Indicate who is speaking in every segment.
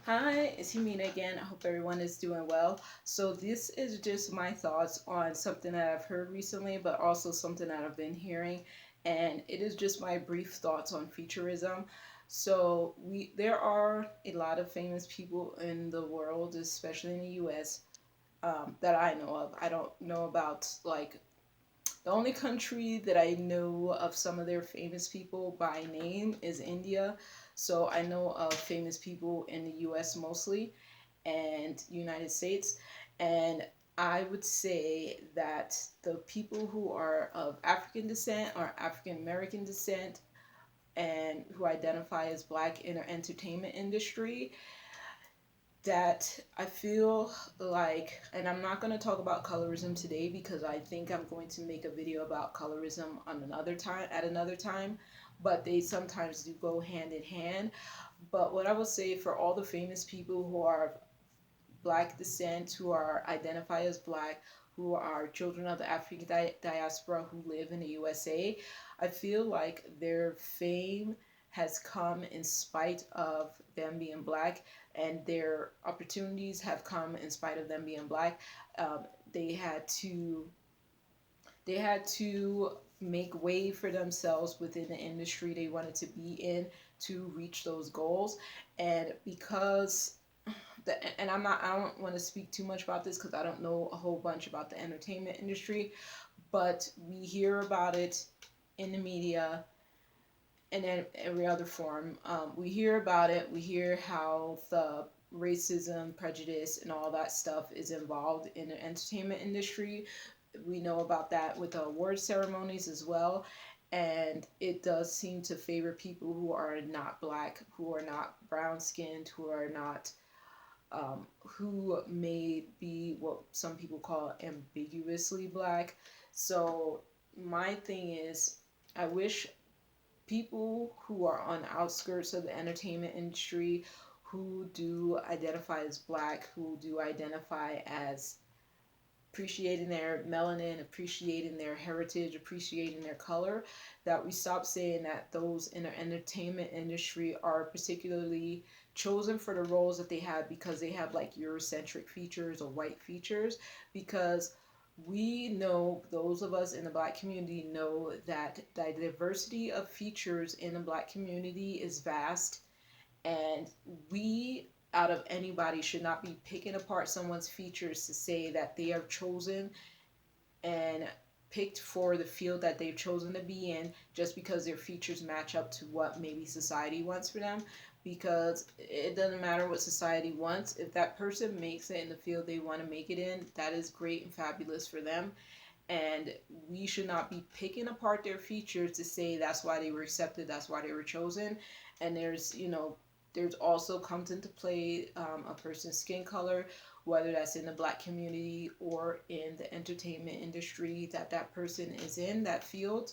Speaker 1: Hi, it's Humina again. I hope everyone is doing well. So this is just my thoughts on something that I've heard recently, but also something that I've been hearing, and it is just my brief thoughts on futurism. So there are a lot of famous people in the world, especially in the U.S., that I know of. I don't know about like the only country that I know of some of their famous people by name is India. So I know of famous people in the US mostly and United States. And I would say that the people who are of African descent or African American descent and who identify as black in the entertainment industry, that I feel like, and I'm not going to talk about colorism today because I think I'm going to make a video about colorism on another time, at another time, but they sometimes do go hand in hand. But what I will say for all the famous people who are black descent, who are identify as black, who are children of the African diaspora who live in the USA, I feel like their fame has come in spite of them being black, and their opportunities have come in spite of them being black. Um, they had to they had to make way for themselves within the industry they wanted to be in to reach those goals, and because and I don't want to speak too much about this because I don't know a whole bunch about the entertainment industry, but we hear about it in the media and in every other form. We hear about it. We hear how the racism, prejudice, and all that stuff is involved in the entertainment industry. We know about that with the award ceremonies as well. And it does seem to favor people who are not black, who are not brown skinned, who are not who may be what some people call ambiguously black. So my thing is, I wish people who are on the outskirts of the entertainment industry, who do identify as black, who do identify as appreciating their melanin, appreciating their heritage, appreciating their color, that we stop saying that those in the entertainment industry are particularly chosen for the roles that they have because they have like Eurocentric features or white features. Because we know, those of us in the black community know that the diversity of features in the black community is vast, and we, out of anybody, should not be picking apart someone's features to say that they are chosen and picked for the field that they've chosen to be in just because their features match up to what maybe society wants for them. Because it doesn't matter what society wants. If that person makes it in the field they want to make it in, that is great and fabulous for them. And we should not be picking apart their features to say that's why they were accepted, that's why they were chosen. And there's also comes into play a person's skin color, whether that's in the black community or in the entertainment industry that that person is in that field.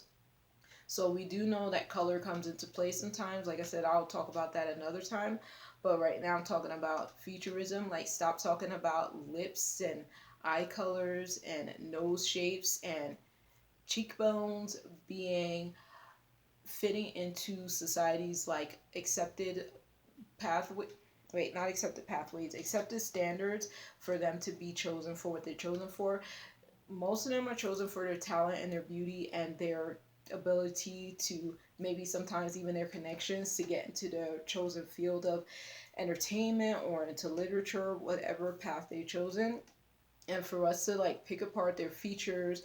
Speaker 1: So we do know that color comes into play sometimes. Like I said, I'll talk about that another time. But right now I'm talking about futurism. Like, stop talking about lips and eye colors and nose shapes and cheekbones being fitting into society's like accepted pathway, wait, not accepted pathways, accepted standards for them to be chosen for what they're chosen for. Most of them are chosen for their talent and their beauty and their ability to, maybe sometimes even their connections to get into the chosen field of entertainment or into literature, whatever path they've chosen. And for us to like pick apart their features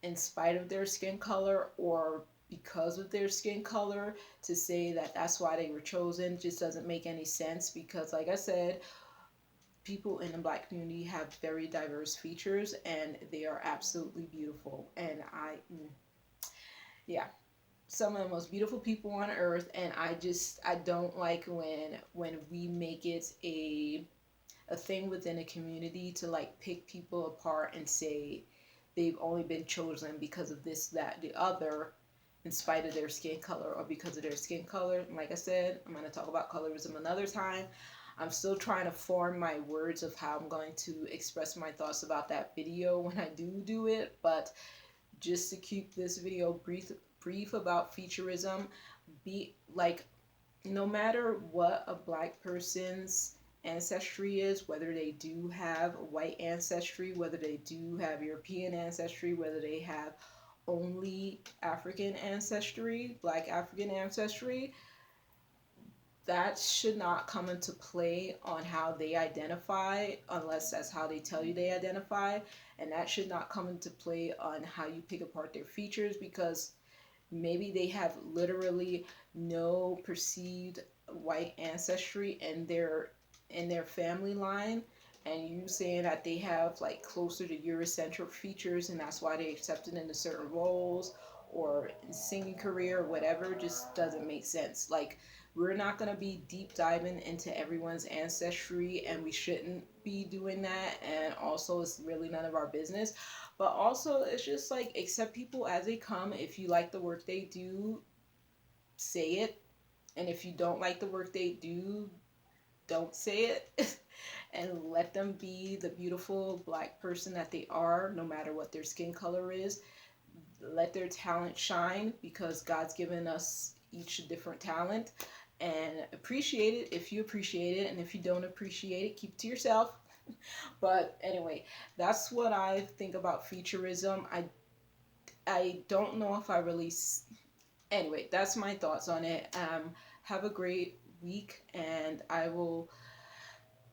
Speaker 1: in spite of their skin color or because of their skin color to say that that's why they were chosen just doesn't make any sense. Because like I said, people in the black community have very diverse features and they are absolutely beautiful. And yeah, some of the most beautiful people on earth. And I don't like when we make it a thing within a community to like pick people apart and say they've only been chosen because of this, that, the other, in spite of their skin color or because of their skin color. And like I said, I'm going to talk about colorism another time. I'm still trying to form my words of how I'm going to express my thoughts about that video when I do it. But just to keep this video brief about futurism, be like no matter what a black person's ancestry is, whether they do have white ancestry, whether they do have European ancestry, whether they have only African ancestry, black African ancestry, that should not come into play on how they identify, unless that's how they tell you they identify. And that should not come into play on how you pick apart their features, because maybe they have literally no perceived white ancestry in their family line, and you saying that they have like closer to Eurocentric features and that's why they accepted into certain roles or singing career or whatever, just doesn't make sense. Like, we're not going to be deep diving into everyone's ancestry, and we shouldn't be doing that, and also it's really none of our business. But also, it's just like, accept people as they come. If you like the work they do, say it. And if you don't like the work they do, don't say it. And let them be the beautiful black person that they are, no matter what their skin color is. Let their talent shine, because God's given us each a different talent. And appreciate it if you appreciate it. And if you don't appreciate it, keep it to yourself. But anyway, that's what I think about futurism. I don't know if I really. Anyway, that's my thoughts on it. Have a great week, and I will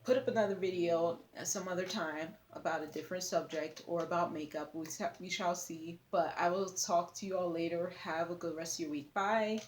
Speaker 1: put up another video at some other time about a different subject or about makeup. We shall see. But I will talk to you all later. Have a good rest of your week. Bye.